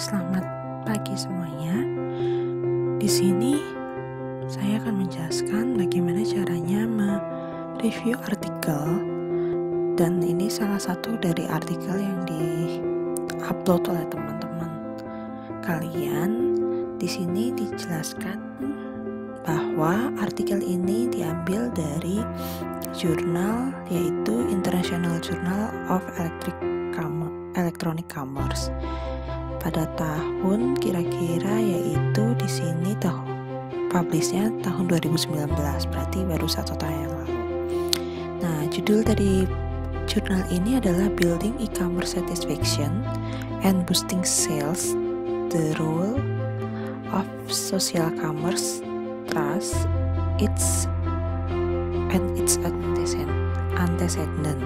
Selamat pagi semuanya. Di sini saya akan menjelaskan bagaimana caranya mereview artikel, dan ini salah satu dari artikel yang di-upload oleh teman-teman kalian. Di sini dijelaskan bahwa artikel ini diambil dari jurnal, yaitu International Journal of Electronic Commerce. Pada tahun kira-kira yaitu di sini publishnya tahun 2019, berarti baru 1 tahun yang lalu. Nah, judul dari jurnal ini adalah Building E-commerce Satisfaction and Boosting Sales: The Role of Social Commerce Trust and its Antecedent.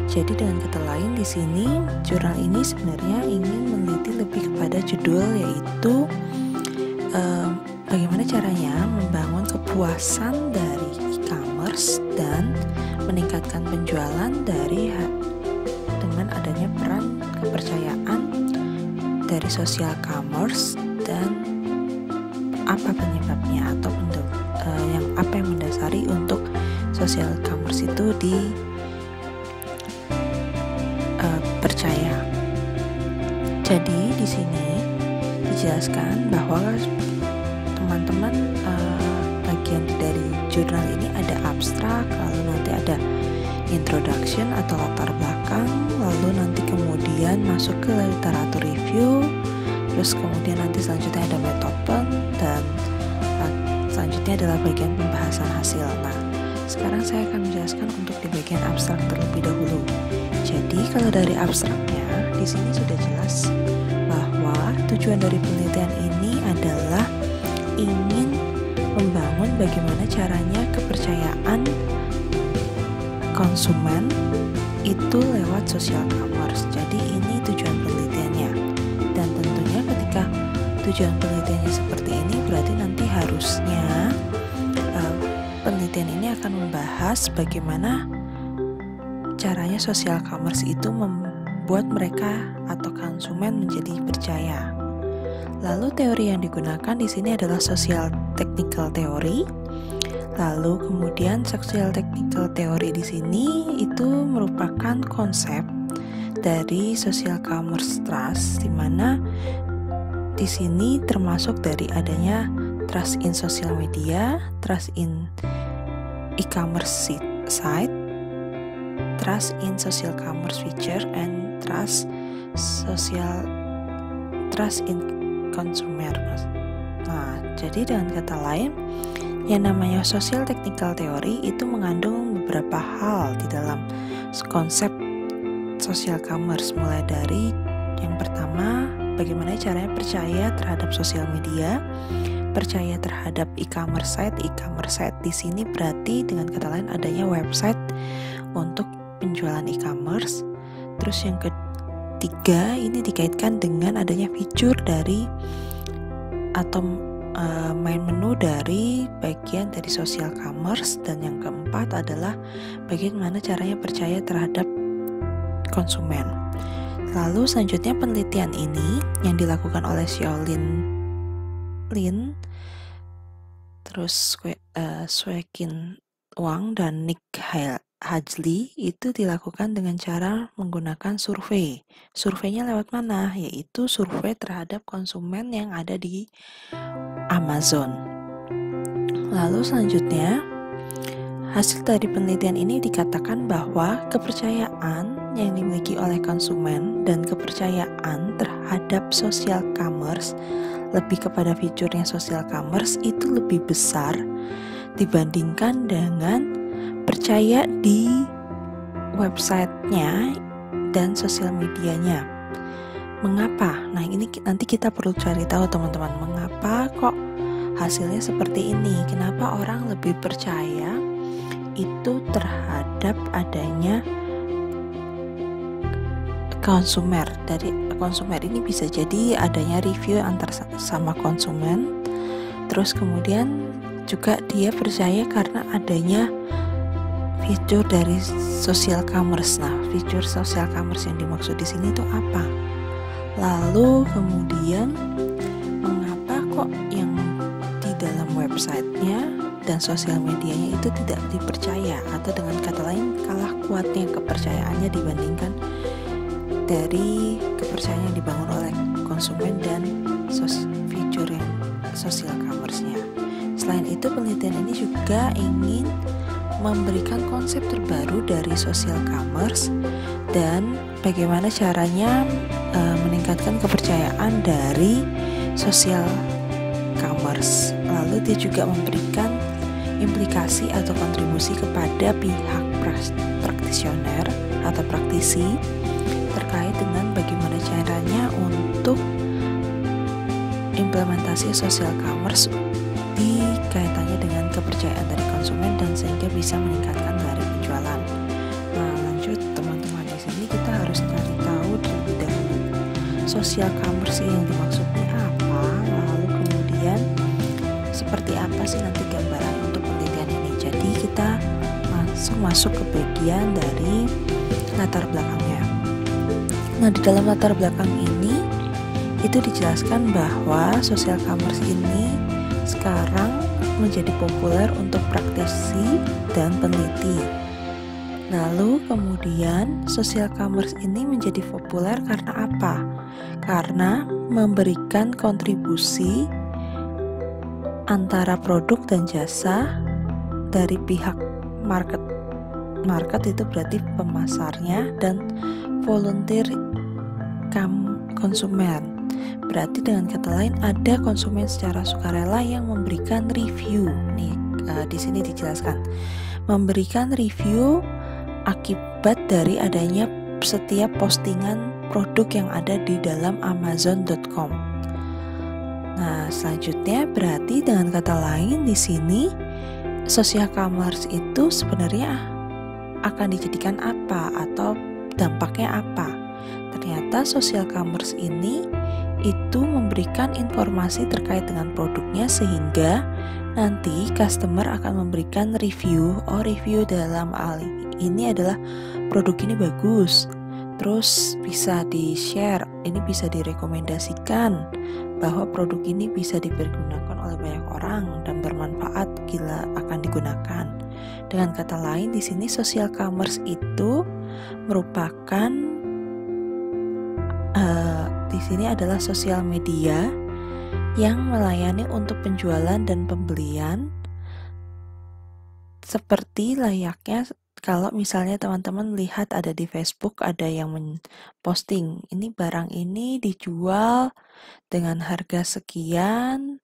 Jadi dengan kata lain di sini jurnal ini sebenarnya ingin meneliti lebih kepada judul, yaitu bagaimana caranya membangun kepuasan dari e-commerce dan meningkatkan penjualan dengan adanya peran kepercayaan dari social commerce, dan apa penyebabnya atau apa yang mendasari untuk social commerce itu percaya. Jadi di sini dijelaskan bahwa teman-teman bagian dari jurnal ini ada abstrak, lalu nanti ada introduction atau latar belakang, lalu nanti kemudian masuk ke literatur review, terus kemudian nanti selanjutnya ada metopen, dan selanjutnya adalah bagian pembahasan hasil. Nah, sekarang saya akan menjelaskan untuk di bagian abstrak terlebih dahulu. Jadi kalau dari abstraknya di sini sudah jelas bahwa tujuan dari penelitian ini adalah ingin membangun bagaimana caranya kepercayaan konsumen itu lewat social commerce. Jadi ini tujuan penelitiannya, dan tentunya ketika tujuan penelitiannya seperti ini, berarti nanti harusnya penelitian ini akan membahas bagaimana caranya social commerce itu membuat mereka atau konsumen menjadi percaya. Lalu teori yang digunakan di sini adalah social technical theory. Lalu kemudian social technical theory di sini itu merupakan konsep dari social commerce trust, di mana di sini termasuk dari adanya trust in social media, trust in e-commerce site, trust in social commerce feature, and trust in consumer. Nah, jadi dengan kata lain, yang namanya social technical theory itu mengandung beberapa hal di dalam konsep social commerce, mulai dari yang pertama, bagaimana caranya percaya terhadap sosial media, percaya terhadap e-commerce site. E-commerce site di sini berarti dengan kata lain adanya website untuk penjualan e-commerce. Terus yang ketiga, ini dikaitkan dengan adanya fitur dari atau main menu dari bagian dari social commerce. Dan yang keempat adalah bagaimana caranya percaya terhadap konsumen. Lalu selanjutnya penelitian ini yang dilakukan oleh Xiaolin Lin, terus Shueqin Wang, dan Nick Hajli itu dilakukan dengan cara menggunakan survei. Surveinya lewat mana? Yaitu survei terhadap konsumen yang ada di Amazon. Lalu selanjutnya, hasil dari penelitian ini dikatakan bahwa kepercayaan yang dimiliki oleh konsumen dan kepercayaan terhadap social commerce, lebih kepada fiturnya social commerce, itu lebih besar dibandingkan dengan percaya di websitenya dan sosial medianya. Mengapa? Nah, ini nanti kita perlu cari tahu teman-teman, mengapa kok hasilnya seperti ini? Kenapa orang lebih percaya itu terhadap adanya konsumer? Dari konsumer ini bisa jadi adanya review antar sama konsumen, terus kemudian juga dia percaya karena adanya fitur dari social commerce. Nah, fitur social commerce yang dimaksud di sini itu apa? Lalu kemudian mengapa kok yang di dalam websitenya dan sosial medianya itu tidak dipercaya, atau dengan kata lain kalah kuatnya kepercayaannya dibandingkan dari kepercayaan yang dibangun oleh konsumen dan fitur yang social commerce-nya. Selain itu, penelitian ini juga ingin memberikan konsep terbaru dari social commerce dan bagaimana caranya meningkatkan kepercayaan dari social commerce. Lalu dia juga memberikan implikasi atau kontribusi kepada pihak praktisioner atau praktisi terkait dengan bagaimana caranya untuk implementasi social commerce di kaitannya dengan kepercayaan dari konsumen dan sehingga bisa meningkatkan dari penjualan. Nah, lanjut teman-teman, di sini kita harus cari tahu terlebih dahulu social commerce yang dimaksudnya apa, lalu kemudian seperti apa sih nanti gambaran untuk penelitian ini. Jadi kita langsung masuk ke bagian dari latar belakangnya. Nah, di dalam latar belakang ini itu dijelaskan bahwa social commerce ini sekarang menjadi populer untuk praktisi dan peneliti. Lalu kemudian social commerce ini menjadi populer karena apa? Karena memberikan kontribusi antara produk dan jasa dari pihak market itu berarti pemasarnya, dan volunteer konsumen. Berarti dengan kata lain ada konsumen secara sukarela yang memberikan review. Nih, di sini dijelaskan memberikan review akibat dari adanya setiap postingan produk yang ada di dalam Amazon.com. Nah, selanjutnya berarti dengan kata lain di sini social commerce itu sebenarnya akan dijadikan apa atau dampaknya apa? Ternyata social commerce ini itu memberikan informasi terkait dengan produknya sehingga nanti customer akan memberikan review. Review dalam hal ini adalah produk ini bagus, terus bisa di-share, ini bisa direkomendasikan bahwa produk ini bisa dipergunakan oleh banyak orang dan bermanfaat bila akan digunakan. Dengan kata lain, di sini social commerce itu merupakan di sini adalah sosial media yang melayani untuk penjualan dan pembelian, seperti layaknya kalau misalnya teman-teman lihat ada di Facebook ada yang posting ini barang ini dijual dengan harga sekian,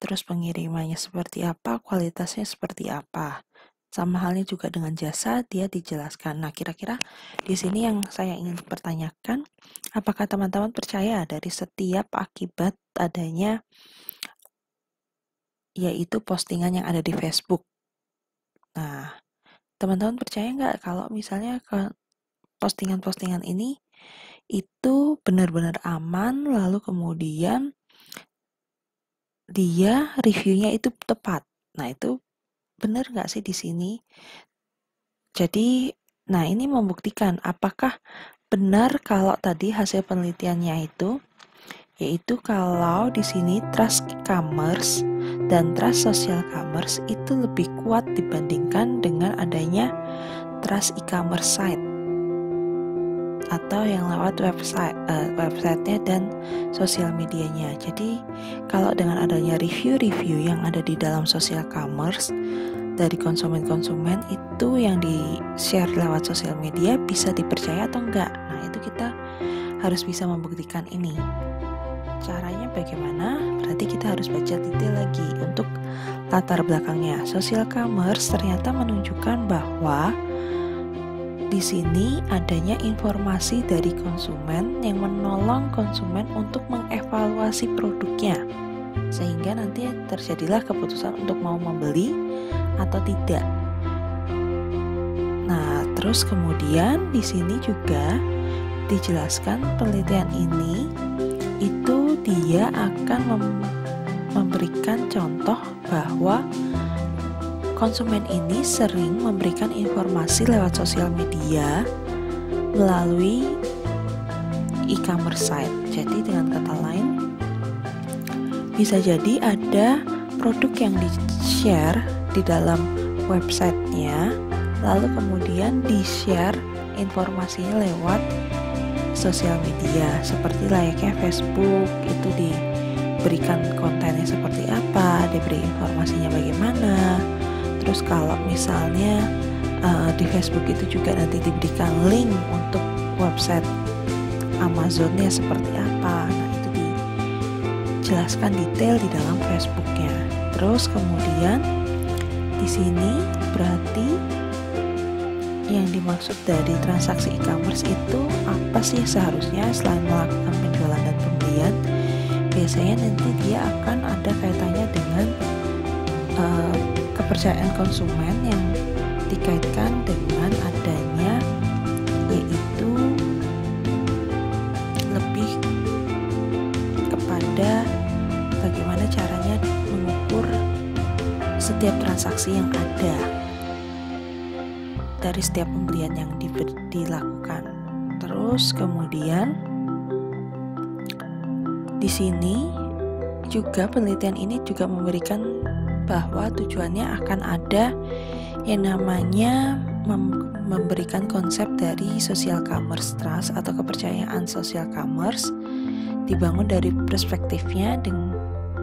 terus pengirimannya seperti apa, kualitasnya seperti apa. Sama halnya juga dengan jasa, dia dijelaskan. Nah, kira-kira di sini yang saya ingin pertanyakan, apakah teman-teman percaya dari setiap akibat adanya yaitu postingan yang ada di Facebook? Nah, teman-teman percaya nggak kalau misalnya postingan-postingan ini itu benar-benar aman, lalu kemudian dia reviewnya itu tepat? Nah, itu benar nggak sih di sini? Jadi, nah ini membuktikan apakah benar kalau tadi hasil penelitiannya itu, yaitu kalau di sini trust commerce dan trust social commerce itu lebih kuat dibandingkan dengan adanya trust e-commerce site atau yang lewat websitenya dan sosial medianya. Jadi kalau dengan adanya review-review yang ada di dalam social commerce dari konsumen-konsumen itu yang di-share lewat sosial media, bisa dipercaya atau enggak? Nah, itu kita harus bisa membuktikan ini. Caranya bagaimana? Berarti kita harus baca detail lagi untuk latar belakangnya. Social commerce ternyata menunjukkan bahwa di sini adanya informasi dari konsumen yang menolong konsumen untuk mengevaluasi produknya, sehingga nanti terjadilah keputusan untuk mau membeli atau tidak. Nah, terus kemudian di sini juga dijelaskan penelitian ini itu dia akan memberikan contoh bahwa konsumen ini sering memberikan informasi lewat sosial media melalui e-commerce site. jadi dengan kata lain, bisa jadi ada produk yang di-share di dalam websitenya, lalu kemudian di-share informasinya lewat sosial media seperti layaknya Facebook. Itu diberikan kontennya seperti apa, diberi informasinya bagaimana. Terus kalau misalnya di Facebook itu juga nanti diberikan link untuk website Amazonnya seperti apa. Nah, itu dijelaskan detail di dalam Facebooknya. Terus kemudian di sini berarti yang dimaksud dari transaksi e-commerce itu apa sih seharusnya selain melakukan penjualan dan pembelian? Biasanya nanti dia akan ada kaitannya dengan kepercayaan konsumen yang dikaitkan dengan adanya, yaitu lebih kepada bagaimana caranya mengukur setiap transaksi yang ada dari setiap pembelian yang dilakukan. Terus kemudian di sini juga penelitian ini juga memberikan bahwa tujuannya akan ada yang namanya memberikan konsep dari social commerce trust atau kepercayaan social commerce, dibangun dari perspektifnya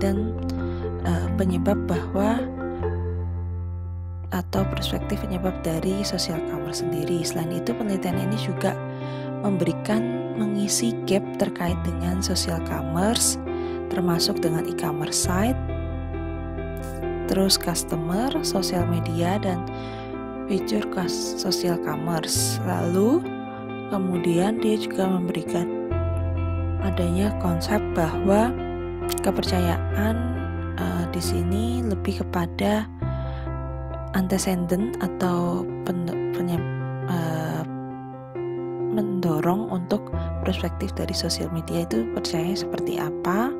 dan penyebab bahwa atau perspektif penyebab dari social commerce sendiri. Selain itu, penelitian ini juga mengisi gap terkait dengan social commerce, termasuk dengan e-commerce site, terus customer, sosial media, dan fitur social commerce. Lalu kemudian dia juga memberikan adanya konsep bahwa kepercayaan di sini lebih kepada antecedent atau mendorong untuk perspektif dari sosial media itu percaya seperti apa.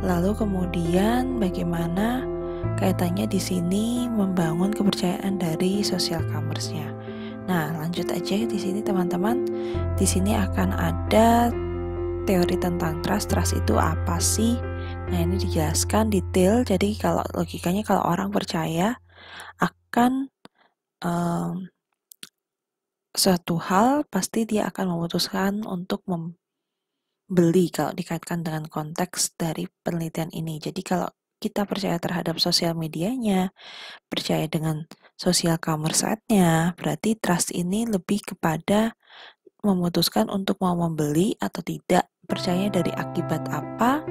Lalu kemudian bagaimana kaitannya di sini membangun kepercayaan dari social commerce-nya. Nah, lanjut aja di sini teman-teman. Di sini akan ada teori tentang trust. Trust itu apa sih? Nah, ini dijelaskan detail. Jadi kalau logikanya kalau orang percaya akan suatu hal, pasti dia akan memutuskan untuk membeli kalau dikaitkan dengan konteks dari penelitian ini. Jadi kalau kita percaya terhadap sosial medianya, percaya dengan social commerce site-nya, berarti trust ini lebih kepada memutuskan untuk mau membeli atau tidak, percaya dari akibat apa.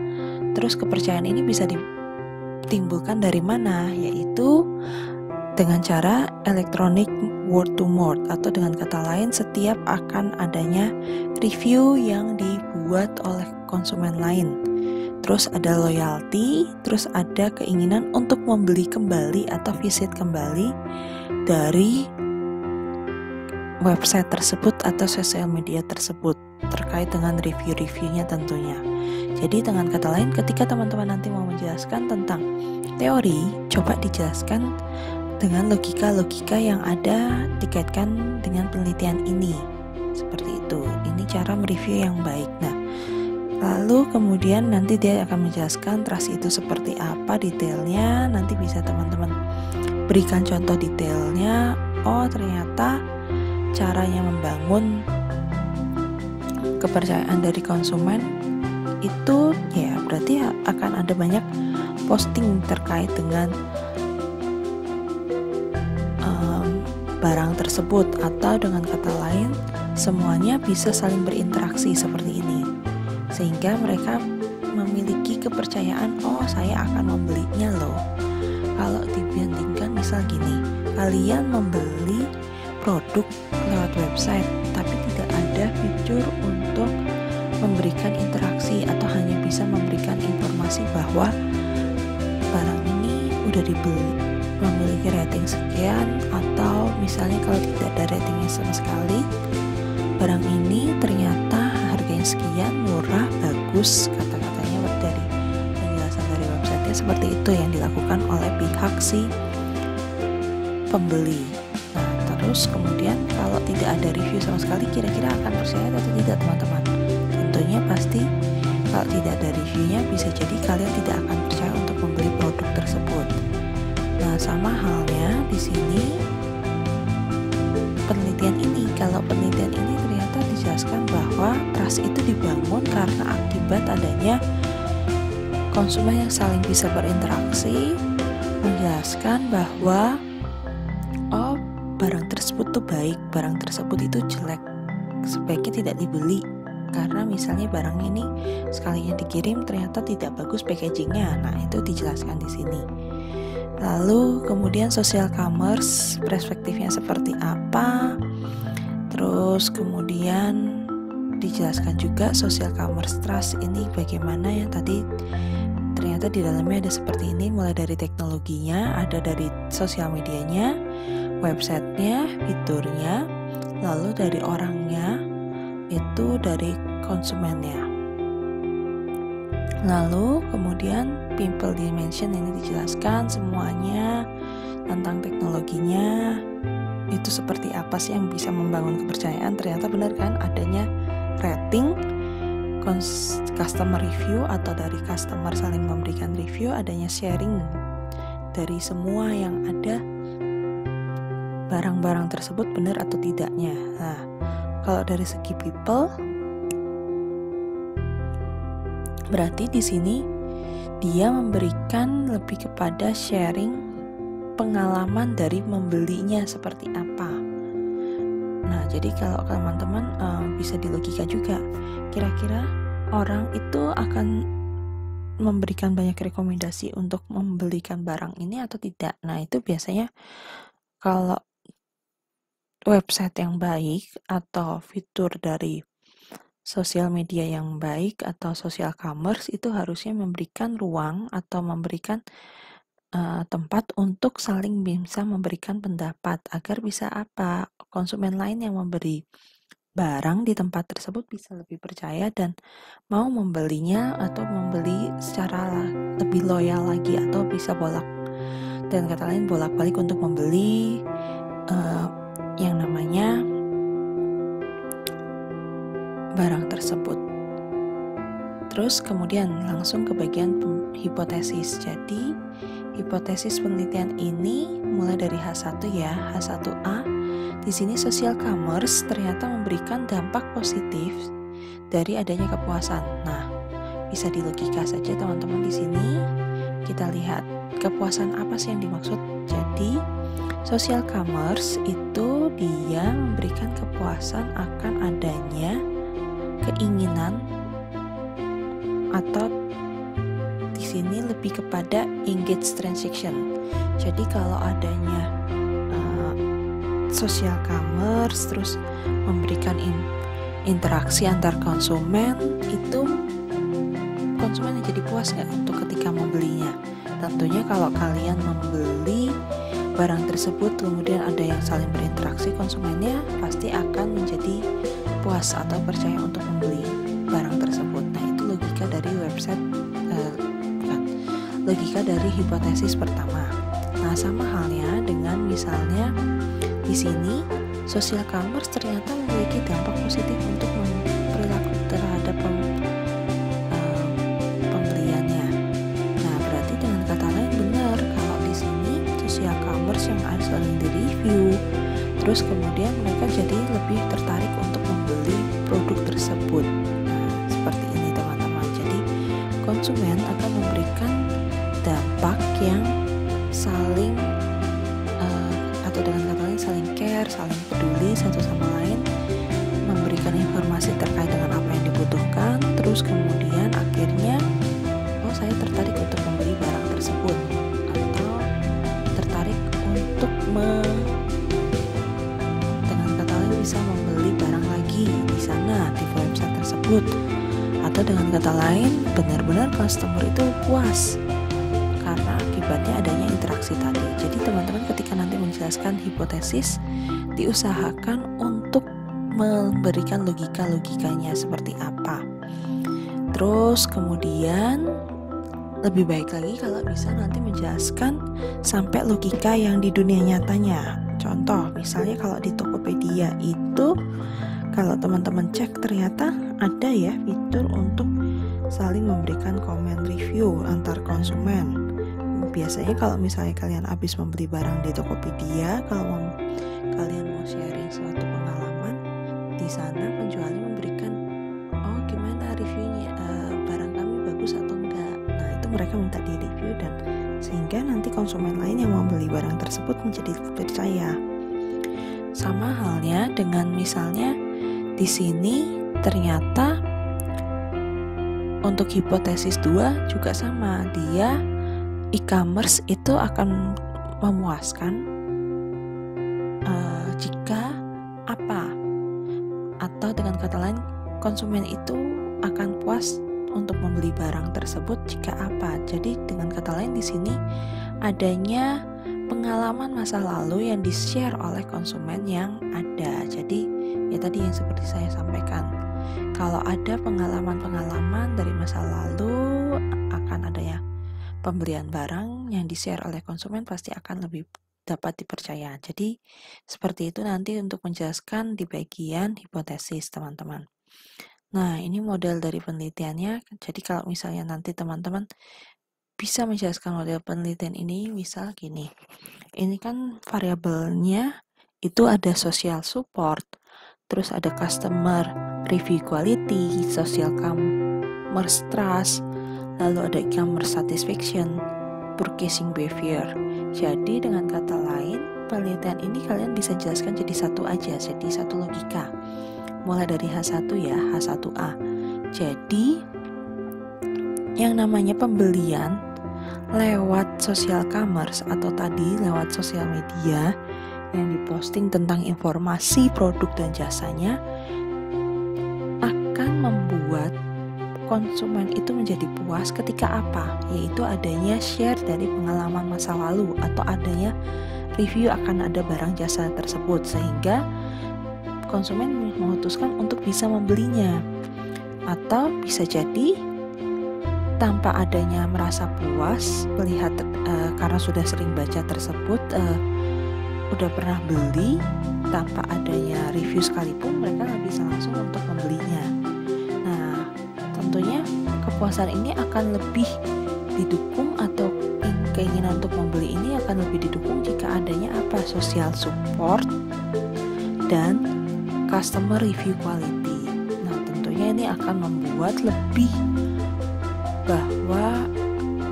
Terus kepercayaan ini bisa ditimbulkan dari mana? Yaitu dengan cara electronic word to mouth, atau dengan kata lain setiap akan adanya review yang dibuat oleh konsumen lain. Terus ada loyalty, terus ada keinginan untuk membeli kembali atau visit kembali dari website tersebut atau sosial media tersebut terkait dengan review-reviewnya tentunya. Jadi dengan kata lain, ketika teman-teman nanti mau menjelaskan tentang teori, coba dijelaskan dengan logika-logika yang ada dikaitkan dengan penelitian ini. Seperti itu. Ini cara mereview yang baik. Nah, lalu kemudian nanti dia akan menjelaskan trust itu seperti apa detailnya. Nanti bisa teman-teman berikan contoh detailnya. Oh, ternyata caranya membangun kepercayaan dari konsumen itu ya berarti akan ada banyak posting terkait dengan barang tersebut, atau dengan kata lain semuanya bisa saling berinteraksi seperti ini, sehingga mereka memiliki kepercayaan, oh saya akan membelinya loh. Kalau dibandingkan misal gini, kalian membeli produk lewat website tapi tidak ada fitur untuk memberikan interaksi atau hanya bisa memberikan informasi bahwa barang ini udah dibeli, memiliki rating sekian, atau misalnya kalau tidak ada ratingnya sama sekali, barang ini ternyata harganya sekian, murah, bagus, kata-katanya dari penjelasan dari websitenya seperti itu yang dilakukan oleh pihak si pembeli. Nah, terus kemudian kalau tidak ada review sama sekali, kira-kira akan percaya atau tidak teman-teman? Tentunya pasti kalau tidak ada reviewnya bisa jadi kalian tidak akan percaya untuk membeli produk tersebut. Nah, sama halnya di sini penelitian ini. Kalau penelitian ini ternyata dijelaskan bahwa trust itu dibangun karena akibat adanya konsumen yang saling bisa berinteraksi, menjelaskan bahwa barang tersebut tuh baik, barang tersebut itu jelek, sebaiknya tidak dibeli karena misalnya barang ini sekalinya dikirim ternyata tidak bagus packagingnya. Nah, itu dijelaskan di sini. Lalu kemudian social commerce perspektifnya seperti apa, terus kemudian dijelaskan juga social commerce trust ini bagaimana, yang tadi ternyata di dalamnya ada seperti ini, mulai dari teknologinya, ada dari sosial medianya, websitenya, fiturnya, lalu dari orangnya, itu dari konsumennya. Lalu kemudian people dimension ini dijelaskan semuanya tentang teknologinya, itu seperti apa sih yang bisa membangun kepercayaan. Ternyata benar kan, adanya rating, customer review atau dari customer saling memberikan review, adanya sharing dari semua yang ada barang-barang tersebut benar atau tidaknya. Nah, kalau dari segi people, berarti di sini dia memberikan lebih kepada sharing pengalaman dari membelinya seperti apa. Nah, jadi kalau teman-teman bisa dilogika juga, kira-kira orang itu akan memberikan banyak rekomendasi untuk membelikan barang ini atau tidak. Nah, itu biasanya kalau website yang baik atau fitur dari sosial media yang baik atau social commerce itu harusnya memberikan ruang atau memberikan tempat untuk saling bisa memberikan pendapat agar bisa konsumen lain yang memberi barang di tempat tersebut bisa lebih percaya dan mau membelinya atau membeli secara lebih loyal lagi, atau bisa bolak-balik untuk membeli yang namanya barang tersebut. Terus kemudian langsung ke bagian hipotesis. Jadi hipotesis penelitian ini mulai dari H1 ya, H1A. Di sini social commerce ternyata memberikan dampak positif dari adanya kepuasan. Nah, bisa dilogika saja teman-teman di sini. Kita lihat kepuasan apa sih yang dimaksud. Jadi social commerce itu dia memberikan kepuasan akan adanya keinginan, atau di sini lebih kepada engage transaction. Jadi kalau adanya social commerce terus memberikan interaksi antar konsumen, itu konsumen jadi puas nggak untuk ketika membelinya? Tentunya kalau kalian membeli barang tersebut kemudian ada yang saling berinteraksi, konsumennya pasti akan menjadi puas atau percaya untuk membeli barang tersebut. Nah, itu logika dari logika dari hipotesis pertama. Nah, sama halnya dengan misalnya di sini social commerce ternyata memiliki dampak positif untuk perilaku terhadap pembeliannya. Nah, berarti dengan kata lain benar kalau di sini social commerce yang ada saling di-review, terus kemudian mereka jadi lebih tertarik untuk membeli produk tersebut. Nah, seperti ini teman-teman. Jadi konsumen akan memberikan dampak yang saling atau dengan kata lain saling care, saling peduli satu sama lain, memberikan informasi terkait dengan apa yang dibutuhkan, terus kemudian akhirnya saya tertarik untuk membeli barang tersebut, atau tertarik untuk dengan kata lain bisa membeli barang lagi di sana di website tersebut, atau dengan kata lain benar-benar customer itu puas karena akibatnya adanya interaksi tadi. Jadi teman-teman ketika nanti menjelaskan hipotesis, diusahakan untuk memberikan logika-logikanya seperti apa. Terus kemudian lebih baik lagi kalau bisa nanti menjelaskan sampai logika yang di dunia nyatanya. Contoh misalnya kalau di Tokopedia itu kalau teman-teman cek ternyata ada ya fitur untuk saling memberikan komen review antar konsumen. Biasanya kalau misalnya kalian habis membeli barang di Tokopedia, kalau kalian mau sharing suatu pengalaman, di sana penjualnya memberikan, oh gimana reviewnya, barang kami bagus atau enggak. Nah itu mereka minta di review, dan sehingga nanti konsumen lain yang mau beli barang tersebut menjadi percaya. Sama halnya dengan misalnya di sini ternyata untuk hipotesis 2 juga sama, dia e-commerce itu akan memuaskan jika apa, atau dengan kata lain konsumen itu akan puas untuk membeli barang tersebut jika apa. Jadi dengan kata lain di sini adanya pengalaman masa lalu yang di-share oleh konsumen yang ada. Jadi ya tadi yang seperti saya sampaikan, kalau ada pengalaman-pengalaman dari masa lalu akan adanya pembelian barang yang di-share oleh konsumen, pasti akan lebih dapat dipercaya. Jadi seperti itu nanti untuk menjelaskan di bagian hipotesis teman-teman. Nah ini model dari penelitiannya. Jadi kalau misalnya nanti teman-teman bisa menjelaskan model penelitian ini, misal gini, ini kan variabelnya itu ada social support, terus ada customer review quality, social commerce trust, lalu ada e-commerce satisfaction, purchasing behavior. Jadi dengan kata lain, penelitian ini kalian bisa jelaskan jadi satu aja, jadi satu logika. Mulai dari H1 ya, H1A. Jadi yang namanya pembelian lewat social commerce atau tadi lewat sosial media yang diposting tentang informasi produk dan jasanya akan membuat konsumen itu menjadi puas ketika apa? Yaitu adanya share dari pengalaman masa lalu atau adanya review akan ada barang jasa tersebut, sehingga konsumen memutuskan untuk bisa membelinya. Atau bisa jadi tanpa adanya merasa puas melihat karena sudah sering baca tersebut, udah pernah beli, tanpa adanya review sekalipun mereka nggak bisa langsung untuk membelinya. Nah tentunya kepuasan ini akan lebih didukung, atau keinginan untuk membeli ini akan lebih didukung jika adanya apa? Social support dan customer review quality. Nah tentunya ini akan membuat lebih bahwa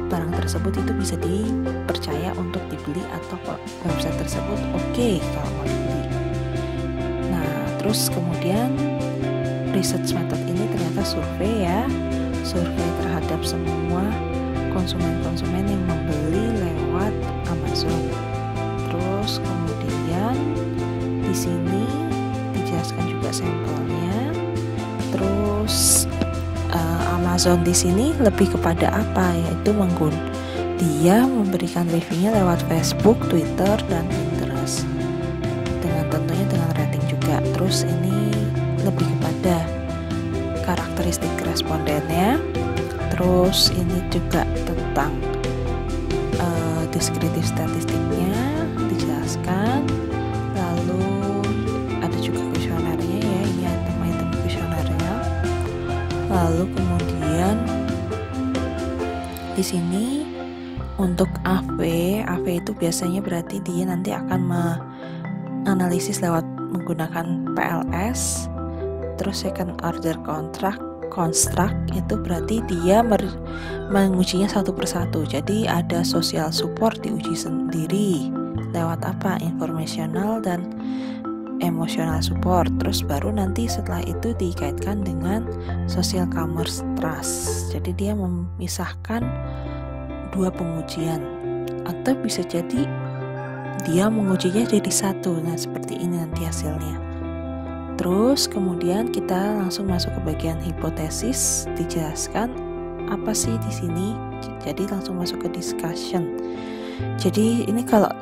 barang tersebut itu bisa dipercaya untuk dibeli, atau website tersebut oke kalau mau dibeli. Nah terus kemudian research method ini ternyata survei ya, survei terhadap semua konsumen-konsumen yang membeli lewat Amazon. Terus kemudian di sini dijelaskan juga sampelnya. Terus Amazon di sini lebih kepada apa? Yaitu dia memberikan reviewnya lewat Facebook, Twitter, dan Pinterest. Tentunya dengan rating juga. Terus ini lebih kepada karakteristik respondennya. Terus ini juga tentang deskriptif statistiknya dijelaskan. Lalu ada juga kuesionernya ya, ini item-item kuesionernya. Lalu kemudian di sini untuk AV itu biasanya berarti dia nanti akan menganalisis lewat menggunakan PLS. Terus second order construct itu berarti dia mengujinya satu persatu. Jadi ada social support diuji sendiri lewat apa? Informational dan emotional support. Terus baru nanti setelah itu dikaitkan dengan social commerce trust. Jadi dia memisahkan dua pengujian, atau bisa jadi dia mengujinya jadi satu. Nah seperti ini nanti hasilnya. Terus kemudian kita langsung masuk ke bagian hipotesis, dijelaskan apa sih di sini. Jadi langsung masuk ke discussion. Jadi ini kalau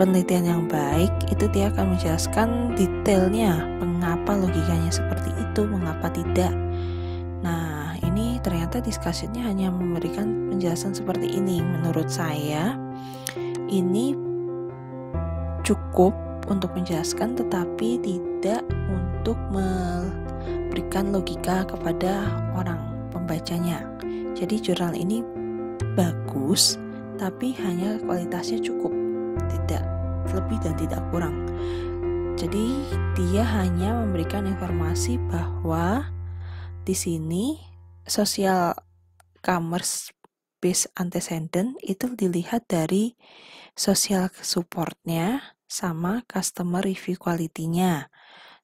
penelitian yang baik itu dia akan menjelaskan detailnya mengapa logikanya seperti itu, mengapa tidak. Nah ini ternyata discussionnya hanya memberikan penjelasan seperti ini. Menurut saya ini cukup untuk menjelaskan tetapi tidak untuk memberikan logika kepada orang pembacanya. Jadi jurnal ini bagus, tapi hanya kualitasnya cukup, tidak lebih dan tidak kurang. Jadi dia hanya memberikan informasi bahwa di sini social commerce based antecedent itu dilihat dari social supportnya sama customer review quality-nya.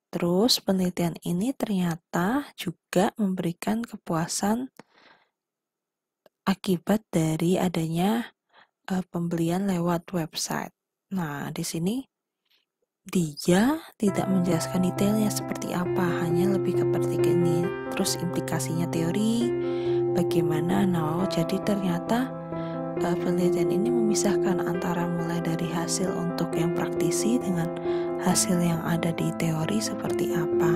Terus penelitian ini ternyata juga memberikan kepuasan akibat dari adanya pembelian lewat website. Nah, di sini dia tidak menjelaskan detailnya seperti apa, hanya lebih seperti ini. Terus implikasinya teori, bagaimana. Nah, jadi ternyata penelitian ini memisahkan antara mulai dari hasil untuk yang praktisi dengan hasil yang ada di teori seperti apa.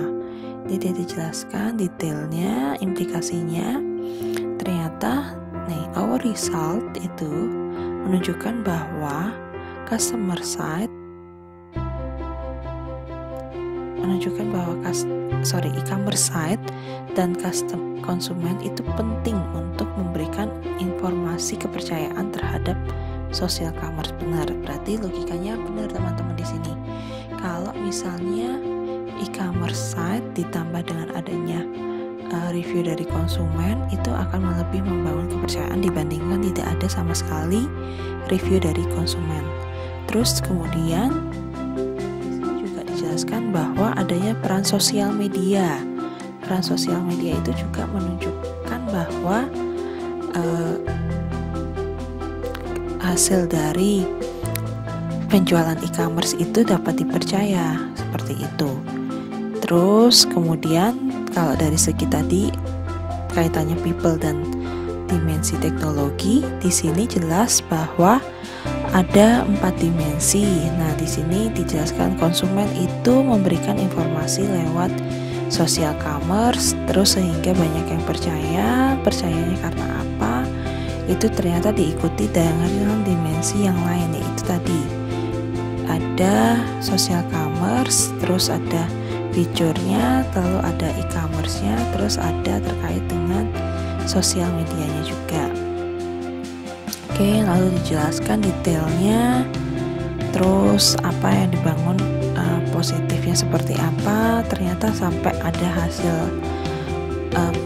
Jadi dijelaskan detailnya, implikasinya. Ternyata our result itu menunjukkan bahwa customer side e-commerce site dan konsumen itu penting untuk memberikan informasi kepercayaan terhadap social commerce. Benar, berarti logikanya benar teman-teman di sini. Kalau misalnya e-commerce site ditambah dengan adanya review dari konsumen, itu akan lebih membangun kepercayaan dibandingkan tidak ada sama sekali review dari konsumen. Terus kemudian jelaskan bahwa adanya peran sosial media. Peran sosial media itu juga menunjukkan bahwa hasil dari penjualan e-commerce itu dapat dipercaya, seperti itu. Terus kemudian kalau dari segi tadi kaitannya people dan dimensi teknologi, di sini jelas bahwa ada 4 dimensi. Nah, di sini dijelaskan konsumen itu memberikan informasi lewat social commerce, terus sehingga banyak yang percaya. Percayanya karena apa? Itu ternyata diikuti dengan dimensi yang lain, yaitu tadi ada social commerce, terus ada fiturnya, lalu ada e-commerce-nya, terus ada terkait dengan sosial medianya juga. Oke, lalu dijelaskan detailnya, terus apa yang dibangun positifnya seperti apa. Ternyata sampai ada hasil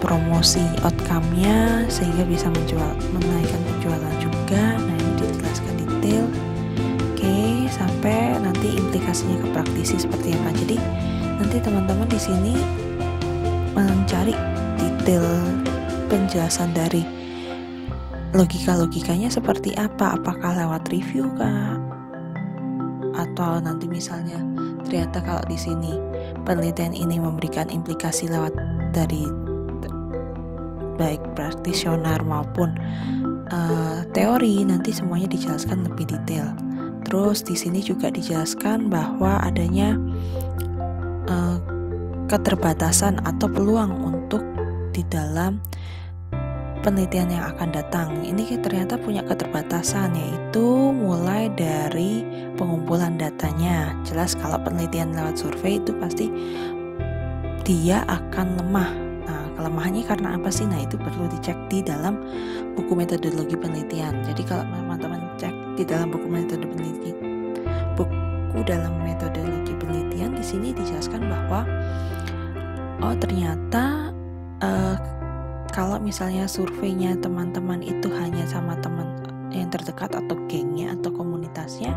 promosi outcome-nya sehingga bisa menaikkan penjualan juga. Nah, ini dijelaskan detail. Oke, sampai nanti implikasinya ke praktisi seperti apa. Jadi nanti teman-teman di sini mencari detail penjelasan dari logikanya seperti apa, apakah lewat review kah, atau nanti misalnya ternyata kalau di sini penelitian ini memberikan implikasi lewat dari baik praktisioner maupun teori, nanti semuanya dijelaskan lebih detail. Terus di sini juga dijelaskan bahwa adanya keterbatasan atau peluang untuk di dalam penelitian yang akan datang. Ini ternyata punya keterbatasan, yaitu mulai dari pengumpulan datanya. Jelas kalau penelitian lewat survei itu pasti dia akan lemah. Nah, kelemahannya karena apa sih? Nah, itu perlu dicek di dalam buku metodologi penelitian. Jadi kalau teman-teman cek di dalam buku dalam metodologi penelitian, di sini dijelaskan bahwa ternyata kalau misalnya surveinya teman-teman itu hanya sama teman yang terdekat atau gengnya atau komunitasnya,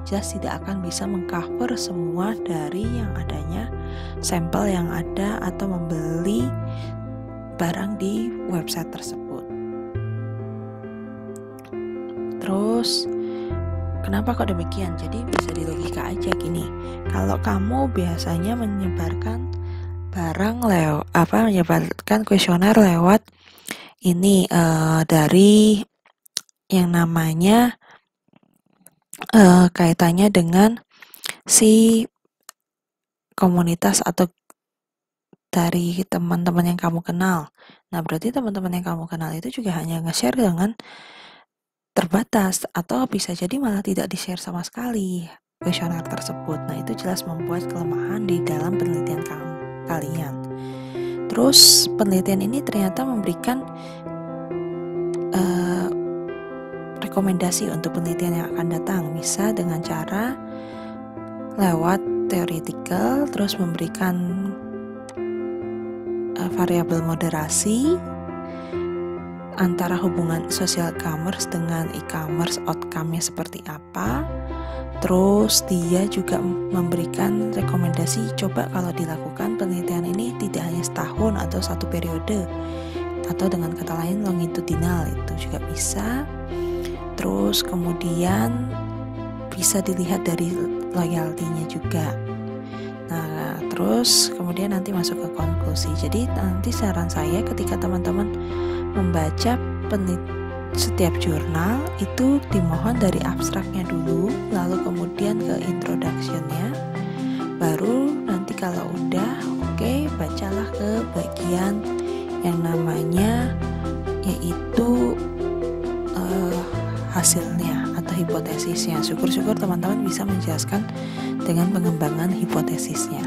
jelas tidak akan bisa mengcover semua dari yang adanya sampel yang ada atau membeli barang di website tersebut. Terus kenapa kok demikian? Jadi bisa dilogika aja gini. Kalau kamu biasanya menyebarkan menyebarkan kuesioner lewat ini dari yang namanya kaitannya dengan si komunitas atau dari teman-teman yang kamu kenal. Nah, berarti teman-teman yang kamu kenal itu juga hanya nge-share dengan terbatas, atau bisa jadi malah tidak di-share sama sekali. kuesioner tersebut. Nah, itu jelas membuat kelemahan di dalam penelitian kalian. Terus penelitian ini ternyata memberikan rekomendasi untuk penelitian yang akan datang, bisa dengan cara lewat theoretical, terus memberikan variabel moderasi antara hubungan social commerce dengan e-commerce, outcome-nya seperti apa. Terus dia juga memberikan rekomendasi coba kalau dilakukan penelitian ini tidak hanya setahun atau satu periode, atau dengan kata lain longitudinal, itu juga bisa. Terus kemudian bisa dilihat dari loyaltinya juga. Nah, terus kemudian nanti masuk ke konklusi. Jadi nanti saran saya ketika teman-teman membaca setiap jurnal itu dimohon dari abstraknya dulu, lalu kemudian ke introduction-nya, baru nanti kalau udah oke, bacalah ke bagian yang namanya yaitu hasilnya atau hipotesisnya. Syukur-syukur teman-teman bisa menjelaskan dengan pengembangan hipotesisnya.